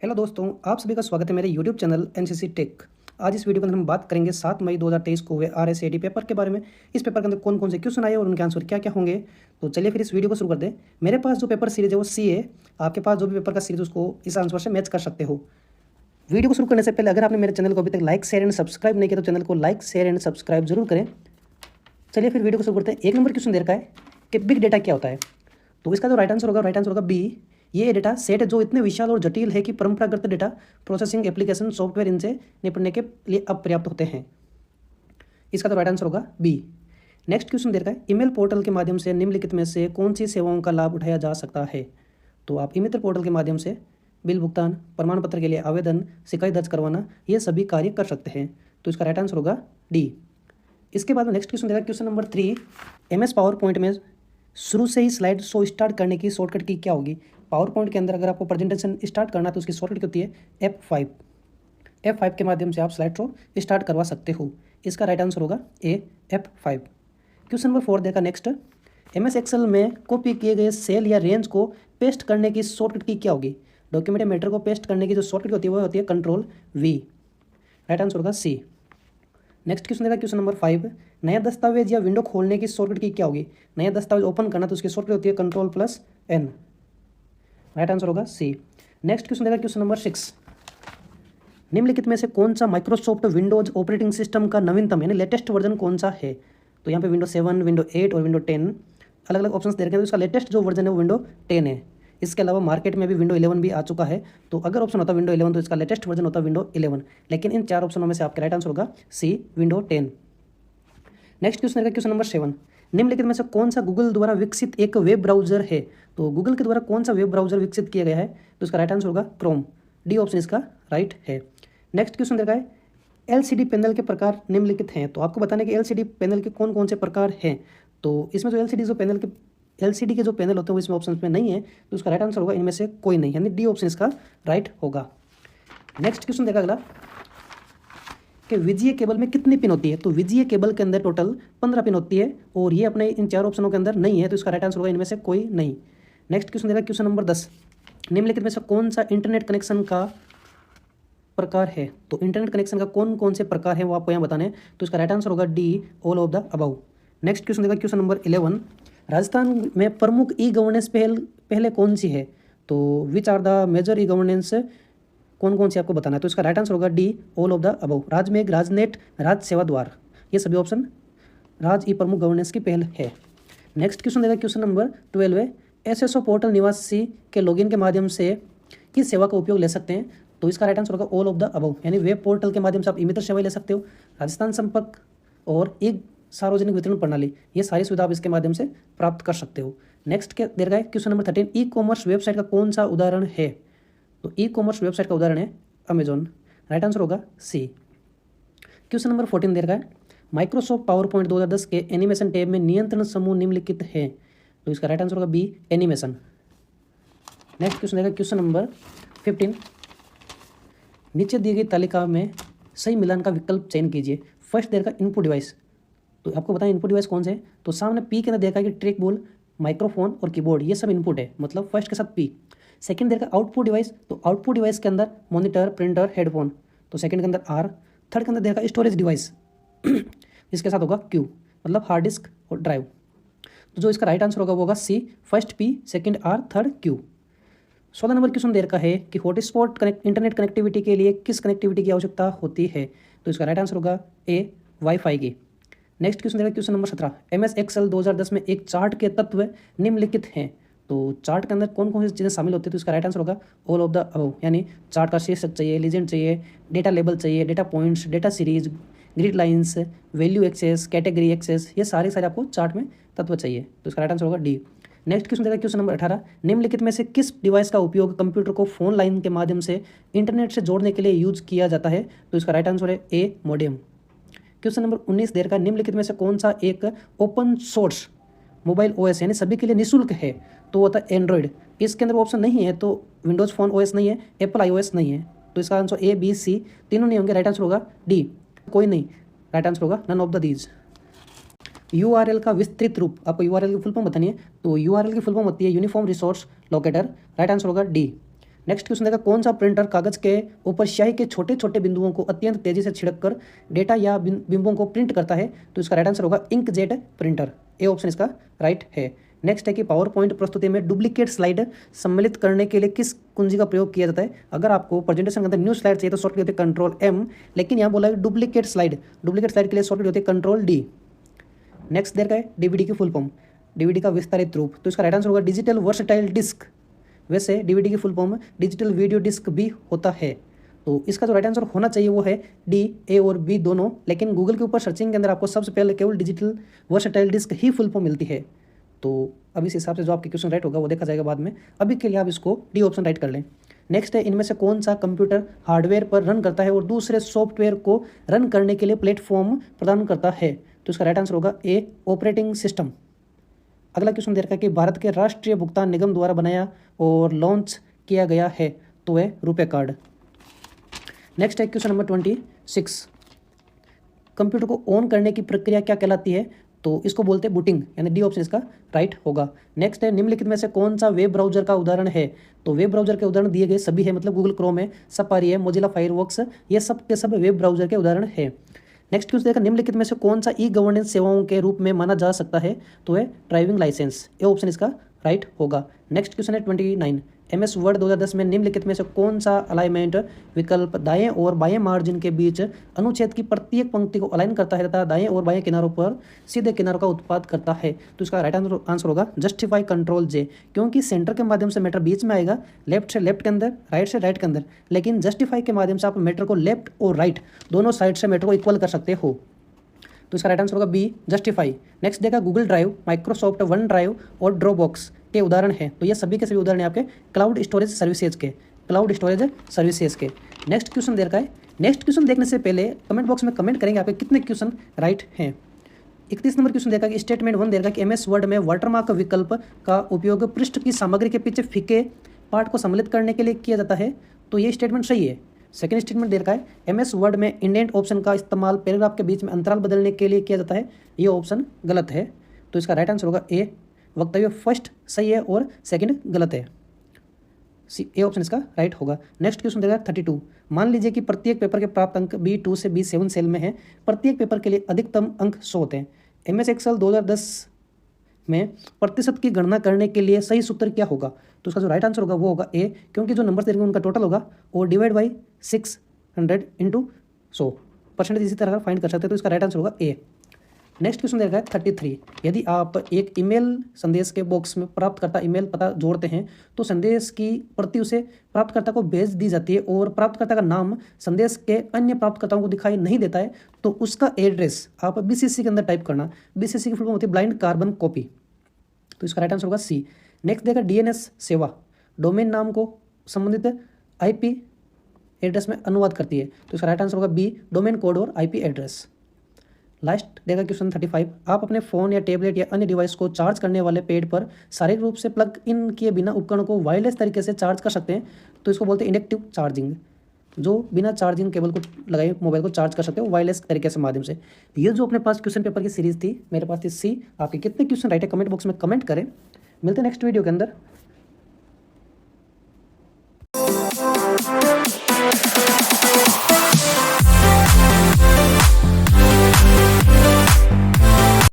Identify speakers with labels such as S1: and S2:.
S1: Hello दोस्तों, आप सभी का स्वागत है मेरे यूट्यूब चैनल एनसीसी टेक। आज इस वीडियो के अंदर हम बात करेंगे 7 मई 2023 को हुए RSAT पेपर के बारे में। इस पेपर के अंदर कौन कौन से क्वेश्चन आए और उनके आंसर क्या क्या होंगे। तो चलिए फिर इस वीडियो को शुरू कर दें। मेरे पास जो पेपर सीरीज है वो सी है। आपके पास जो भी पेपर का सीरीज उसको इस आंसर से मैच कर सकते हो। वीडियो को शुरू करने से पहले अगर आपने मेरे चैनल को अभी तक लाइक शेयर एंड सब्सक्राइब नहीं किया तो चैनल को लाइक शेयर एंड सब्सक्राइब जरूर करें। चलिए फिर वीडियो को शुरू करते हैं। 1 नंबर क्वेश्चन दे रखा है कि बिग डेटा क्या होता है। तो इसका जो राइट आंसर होगा बी। ये डेटा सेट है जो इतने विशाल और जटिल है कि परंपरागत डेटा प्रोसेसिंग एप्लीकेशन सॉफ्टवेयर इनसे निपटने के लिए अपर्याप्त होते हैं। इसका तो राइट आंसर होगा बी। नेक्स्ट क्वेश्चन दे रखा है ईमेल पोर्टल के माध्यम से निम्नलिखित में से कौन सी सेवाओं का लाभ उठाया जा सकता है। तो आप ईमेल पोर्टल के माध्यम से बिल भुगतान, प्रमाण पत्र के लिए आवेदन, शिकायत दर्ज करवाना, ये सभी कार्य कर सकते हैं। तो इसका राइट आंसर होगा डी। इसके बाद नेक्स्ट क्वेश्चन देगा question number 3। MS power point में शुरू से ही स्लाइड शो स्टार्ट करने की शॉर्टकट की क्या होगी। पावर पॉइंट के अंदर अगर आपको प्रेजेंटेशन स्टार्ट करना है तो उसकी शॉर्टकट होती है F5 के माध्यम से आप स्लाइड शो स्टार्ट करवा सकते हो। इसका राइट आंसर होगा ए F5। क्वेश्चन नंबर 4 देखा नेक्स्ट। MS एक्सेल में कॉपी किए गए सेल या रेंज को पेस्ट करने की शॉर्टकट की क्या होगी। डॉक्यूमेंट या मैटर को पेस्ट करने की जो शॉर्टकट होती है वो होती है Ctrl+V। राइट आंसर होगा सी। नेक्स्ट क्वेश्चन देखा क्वेश्चन नंबर 5। नया दस्तावेज या विंडो खोलने की शॉर्टकट की क्या होगी। नया दस्तावेज ओपन करना तो उसकी शॉर्टकट होती है Ctrl+N। राइट आंसर होगा सी। नेक्स्ट क्वेश्चन देखा क्वेश्चन नंबर 6। निम्नलिखित में से कौन सा माइक्रोसॉफ्ट विंडोज ऑपरेटिंग सिस्टम का नवीनतम यानी लेटेस्ट वर्जन कौन सा है। तो यहाँ पे विंडो 7, विंडो 8 और विंडो 10 अलग अलग ऑप्शन दे रखे हैं। तो इसका लेटेस्ट जो वर्जन है वो विंडो 10 है। इसके अलावा मार्केट में भी विंडो 11 भी आ चुका है। तो अगर ऑप्शन होता विंडो 11 तो इसका लेटेस्ट वर्जन होता विंडो 11। लेकिन इन 4 ऑप्शनों में से आपका राइट आंसर होगा सी विंडो 10। नेक्स्ट क्वेश्चन है क्वेश्चन नंबर 7। निम्नलिखित में से कौन सा गूगल द्वारा विकसित एक वेब ब्राउजर है। तो गूगल के द्वारा कौन सा वेब ब्राउजर विकसित किया गया है। तो इसका राइट आंसर होगा क्रोम। डी ऑप्शन इसका राइट है। नेक्स्ट क्वेश्चन देखा है LCD पैनल के प्रकार निम्नलिखित हैं। तो आपको बताना है कि LCD पैनल के कौन कौन से प्रकार हैं। तो इसमें जो LCD के जो पैनल होते हैं वो इसमें ऑप्शन में नहीं है। तो उसका राइट आंसर होगा इनमें से कोई नहीं, यानी डी ऑप्शन इसका राइट होगा। नेक्स्ट क्वेश्चन देखा अगला कि विजीए केबल में कितनी पिन होती है। तो विजीए केबल के अंदर टोटल 15 पिन होती है और ये अपने इन 4 ऑप्शनों के अंदर नहीं है। तो इसका राइट आंसर होगा इनमें से कोई नहीं। नेक्स्ट क्वेश्चन देखा क्वेश्चन नंबर 10। निम्नलिखित में से कौन सा इंटरनेट कनेक्शन का प्रकार है। तो इंटरनेट कनेक्शन का कौन कौन से प्रकार है वो आपको यहाँ बताने हैं। तो इसका राइट आंसर होगा D all of the above. Next question देखा क्वेश्चन नंबर 11। राजस्थान में प्रमुख ई गवर्नेंस पहले कौन सी है। तो which are the major e governance कौन कौन सी आपको बताना है। तो इसका राइट आंसर होगा D all of the above. Rajmegh, Rajnet, Raj Sewa Dwar, ये सभी ऑप्शन राज ई प्रमुख गवर्नेंस की पहल है। नेक्स्ट क्वेश्चन देखा क्वेश्चन नंबर 12 है SSO पोर्टल निवासी के लॉगिन के माध्यम से किस सेवा का उपयोग ले सकते हैं। तो इसका राइट आंसर होगा ऑल ऑफ द अबव, यानी वेब पोर्टल के माध्यम से आप ई मित्र सेवाएं ले सकते हो, राजस्थान संपर्क और एक सार्वजनिक वितरण प्रणाली, ये सारी सुविधा आप इसके माध्यम से प्राप्त कर सकते हो। नेक्स्ट के दे रखा है क्वेश्चन नंबर 13। ई-कॉमर्स वेबसाइट का कौन सा उदाहरण है। तो ई-कॉमर्स वेबसाइट का उदाहरण है अमेजॉन। राइट आंसर होगा सी। क्वेश्चन नंबर 14 दे रखा है माइक्रोसॉफ्ट पावर पॉइंट 2010 के एनिमेशन टैब में नियंत्रण समूह निम्नलिखित है। तो इसका राइट आंसर होगा बी एनिमेशन। नेक्स्ट क्वेश्चन देगा क्वेश्चन नंबर 15। नीचे दी गई तालिका में सही मिलान का विकल्प चयन कीजिए। फर्स्ट दे रखा इनपुट डिवाइस। तो आपको बताएं इनपुट डिवाइस कौन से हैं। तो सामने पी के अंदर देखा है कि ट्रैक बॉल, माइक्रोफोन और कीबोर्ड, ये सब इनपुट है, मतलब फर्स्ट के साथ पी। सेकंड देखा आउटपुट डिवाइस। तो आउटपुट डिवाइस के अंदर मॉनिटर, प्रिंटर, हेडफोन। तो सेकंड के अंदर आर। थर्ड के अंदर देखा स्टोरेज डिवाइस इसके साथ होगा क्यू, मतलब हार्ड डिस्क और ड्राइव। तो जो इसका राइट आंसर होगा वो होगा C first P, second R, third Q. 16 number question दे रखा है कि हॉटस्पॉट इंटरनेट कनेक्टिविटी के लिए किस कनेक्टिविटी की आवश्यकता होती है। तो इसका राइट आंसर होगा ए वाईफाई की। नेक्स्ट क्वेश्चन देखा क्वेश्चन नंबर 17। MS एक्सेल 2010 में एक चार्ट के तत्व निम्नलिखित हैं। तो चार्ट के अंदर कौन कौन सी चीज़ें शामिल होती है। तो इसका राइट आंसर होगा ऑल ऑफ द अबव, यानी चार्ट का शीर्षक चाहिए, लीजेंड चाहिए, डेटा लेबल चाहिए, data points, data series, grid lines, value axis, category axis, ये सारे आपको चार्ट में तत्व चाहिए। तो इसका राइट आंसर होगा डी। नेक्स्ट क्वेश्चन देखा क्वेश्चन नंबर 18। निम्नलिखित में से किस डिवाइस का उपयोग कंप्यूटर को फोन लाइन के माध्यम से इंटरनेट से जोड़ने के लिए यूज किया जाता है। तो इसका राइट आंसर है ए मॉडेम। क्वेश्चन नंबर 19 देर का निम्नलिखित में से कौन सा एक ओपन सोर्स मोबाइल OS यानी सभी के लिए निःशुल्क है। तो वो होता है एंड्रॉयड। इसके अंदर ऑप्शन नहीं है, तो विंडोज़ फ़ोन OS नहीं है, एप्पल iOS नहीं है। तो इसका आंसर A, B, C तीनों नहीं होंगे। राइट आंसर होगा डी, कोई नहीं। राइट आंसर होगा नन ऑफ द दीज। यूआरएल का विस्तृत रूप, आपको यूआरएल की फुल फॉर्म बतानी है, तो यूआरएल की फुल फॉर्म होती है uniform resource locator. Right answer होगा डी। नेक्स्ट क्वेश्चन देखा, कौन सा प्रिंटर कागज के ऊपर स्याही के छोटे छोटे बिंदुओं को अत्यंत तेजी से छिड़ककर डेटा या बिंबों को प्रिंट करता है? तो इसका राइट आंसर होगा इंकजेट प्रिंटर। ए ऑप्शन इसका राइट है। नेक्स्ट है कि पावर पॉइंट प्रस्तुति में डुप्लीकेट स्लाइड सम्मिलित करने के लिए किस कुंजी का प्रयोग किया जाता है? अगर आपको प्रेजेंटेशन के अंदर न्यू स्लाइड चाहिए तो शॉर्टकट होती है कंट्रोल एम, लेकिन यहाँ बोला है डुप्लीकेट स्लाइड के लिए शॉर्टकट होती है कंट्रोल डी। नेक्स्ट देर का है डीवीडी की फुल फॉर्म, डीवीडी का विस्तारित रूप, तो इसका राइट आंसर होगा डिजिटल वर्सटाइल डिस्क। वैसे डीवीडी की full form digital video disc भी होता है, तो इसका जो राइट आंसर होना चाहिए वो है डी, ए और बी दोनों, लेकिन गूगल के ऊपर सर्चिंग के अंदर आपको सबसे पहले केवल डिजिटल वर्सटाइल डिस्क ही फुल फॉर्म मिलती है। तो अब इस हिसाब से जो आपके क्वेश्चन राइट होगा वो देखा जाएगा बाद में, अभी के लिए आप इसको डी ऑप्शन राइट कर लें। नेक्स्ट है, इनमें से कौन सा कंप्यूटर हार्डवेयर पर रन करता है और दूसरे सॉफ्टवेयर को रन करने के लिए प्लेटफॉर्म प्रदान करता है? तो इसका राइट आंसर होगा ए, ऑपरेटिंग सिस्टम। अगला क्वेश्चन दे रखा है कि भारत के राष्ट्रीय भुगतान निगम द्वारा बनाया और लॉन्च किया गया है, तो वह रुपे कार्ड। नेक्स्ट है क्वेश्चन नंबर 26, कंप्यूटर को ऑन करने की प्रक्रिया क्या कहलाती है? तो इसको बोलते हैं बूटिंग, यानी डी ऑप्शन इसका राइट होगा। नेक्स्ट है, निम्नलिखित में से कौन सा वेब ब्राउजर का उदाहरण है? तो वेब ब्राउजर के उदाहरण दिए गए सभी है, मतलब गूगल क्रोम है, सफारी है, मोजिला फायरफॉक्स, ये सब के सब वेब ब्राउजर के उदाहरण है। नेक्स्ट क्वेश्चन देखा, निम्नलिखित में से कौन सा ई गवर्नेंस सेवाओं के रूप में माना जा सकता है? तो है ड्राइविंग लाइसेंस। ए ऑप्शन इसका राइट होगा। नेक्स्ट क्वेश्चन है 29, MS वर्ड 2010 में निम्नलिखित में से कौन सा अलाइनमेंट विकल्प दाएं और बाएं मार्जिन के बीच अनुच्छेद की प्रत्येक पंक्ति को अलाइन करता है तथा दाएं और बाएं किनारों पर सीधे किनारों का उत्पाद करता है? तो इसका राइट आंसर होगा जस्टिफाई कंट्रोल जे, क्योंकि सेंटर के माध्यम से मैटर बीच में आएगा, लेफ्ट से लेफ्ट के अंदर, राइट से राइट के अंदर, लेकिन जस्टिफाई के माध्यम से आप मैटर को लेफ्ट और राइट दोनों साइड से मैटर को इक्वल कर सकते हो। तो इसका राइट आंसर होगा बी, जस्टिफाई। नेक्स्ट देखा, Google drive, Microsoft one drive और ड्रॉपबॉक्स के उदाहरण हैं, तो ये सभी के सभी उदाहरण हैं आपके क्लाउड स्टोरेज सर्विसेज के। नेक्स्ट क्वेश्चन दे रखा है, नेक्स्ट क्वेश्चन देखने से पहले कमेंट बॉक्स में कमेंट करेंगे आपके कितने क्वेश्चन राइट हैं। 31 नंबर क्वेश्चन देखा कि स्टेटमेंट 1 दे रखा कि MS वर्ड में वाटरमार्क विकल्प का उपयोग पृष्ठ की सामग्री के पीछे फीके पार्ट को सम्मिलित करने के लिए किया जाता है, तो ये स्टेटमेंट सही है। सेकंड स्टेटमेंट दे रखा है, MS वर्ड में इंडेंट ऑप्शन का इस्तेमाल पैराग्राफ के बीच में अंतराल बदलने के लिए किया जाता है, ये ऑप्शन गलत है। तो इसका राइट आंसर होगा ए, वक्तव्य फर्स्ट सही है और सेकंड गलत है। ए ऑप्शन इसका राइट होगा। नेक्स्ट क्वेश्चन देगा 32, मान लीजिए कि प्रत्येक पेपर के प्राप्त अंक B2 से B7 सेल में है, प्रत्येक पेपर के लिए अधिकतम अंक 100 होते हैं। MS एक्सेल 2010 में प्रतिशत की गणना करने के लिए सही सूत्र क्या होगा? तो उसका जो राइट आंसर होगा वो होगा ए, क्योंकि जो नंबर देंगे उनका टोटल होगा और डिवाइड बाई 600 इंटू 100 परसेंटेज इसी तरह फाइंड कर सकते हैं, तो इसका राइट आंसर होगा ए। नेक्स्ट क्वेश्चन देगा 33, यदि आप एक ईमेल संदेश के बॉक्स में प्राप्तकर्ता ईमेल पता जोड़ते हैं तो संदेश की प्रति उसे प्राप्तकर्ता को भेज दी जाती है और प्राप्तकर्ता का नाम संदेश के अन्य प्राप्तकर्ताओं को दिखाई नहीं देता है, तो उसका एड्रेस आप BCC के अंदर टाइप करना। BCC की फुल फॉर्म होती है ब्लाइंड कार्बन कॉपी, तो इसका राइट आंसर होगा सी। नेक्स्ट देगा DNS सेवा डोमेन नाम को संबंधित IP एड्रेस में अनुवाद करती है, तो इसका राइट आंसर होगा बी, डोमेन कोड और IP एड्रेस। लास्ट देगा क्वेश्चन 35, आप अपने फ़ोन या टैबलेट या अन्य डिवाइस को चार्ज करने वाले पेड पर शारीरिक रूप से प्लग इन किए बिना उपकरण को वायरलेस तरीके से चार्ज कर सकते हैं, तो इसको बोलते हैं इंडक्टिव चार्जिंग। जो बिना चार्जिंग केबल को लगाए मोबाइल को चार्ज कर सकते हो वायरलेस तरीके से माध्यम से। ये जो अपने पास क्वेश्चन पेपर की सीरीज थी, मेरे पास थी सी। आपके कितने क्वेश्चन राइट है कमेंट बॉक्स में कमेंट करें। मिलते हैं नेक्स्ट वीडियो के अंदर।